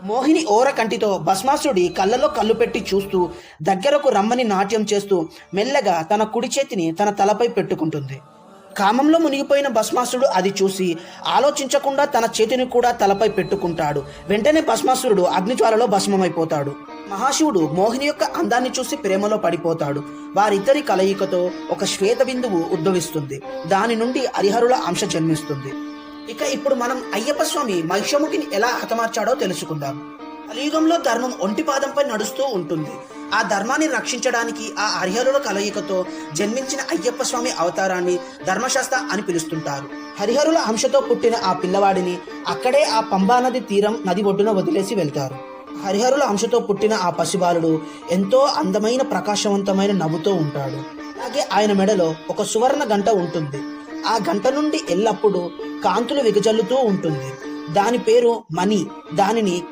మోహిని ఓర కంటితో భస్మాసుడి కళ్ళలో కళ్ళు పెట్టి చూస్తూ దగ్గరకు రమ్మని నాట్యం చేస్తూ మెల్లగా తన కుడి చేతిని తన తలపై పెట్టుకుంటుంది. కామంలో మునిగిపోయిన భస్మాసురుడు అది చూసి ఆలోచించకుండా తన చేతిని కూడా తలపై పెట్టుకుంటాడు. వెంటనే భస్మాసురుడు అగ్నిజ్వాలలో భస్మమైపోతాడు. మహాశివుడు మోహిని యొక్క అందాన్ని చూసి ప్రేమలో పడిపోతాడు. వారిద్దరి కలయికతో ఒక శ్వేత బిందువు ఉద్భవిస్తుంది. దాని నుండి హరిహరుల అంశ జన్మిస్తుంది. ఇక ఇప్పుడు మనం అయ్యప్ప స్వామి మహిషముఖిని ఎలా హతమార్చాడో తెలుసుకుందాం. కలియుగంలో ధర్మం ఒంటి పాదంపై నడుస్తూ ఉంటుంది. ఆ ధర్మాన్ని రక్షించడానికి ఆ హరిహరుల కలయికతో జన్మించిన అయ్యప్ప స్వామి అవతారాన్ని ధర్మశాస్త్ర అని పిలుస్తుంటారు. హరిహరుల అంశతో పుట్టిన ఆ పిల్లవాడిని అక్కడే ఆ పంబా నది తీరం నది ఒడ్డున వదిలేసి వెళ్తారు. హరిహరుల అంశతో పుట్టిన ఆ పసిబాలుడు ఎంతో అందమైన ప్రకాశవంతమైన నవ్వుతో ఉంటాడు. అలాగే ఆయన మెడలో ఒక సువర్ణ గంట ఉంటుంది. ఆ గంట నుండి ఎల్లప్పుడూ కాంతులు వెగజల్లుతూ ఉంటుంది. దాని పేరు మణి. దానిని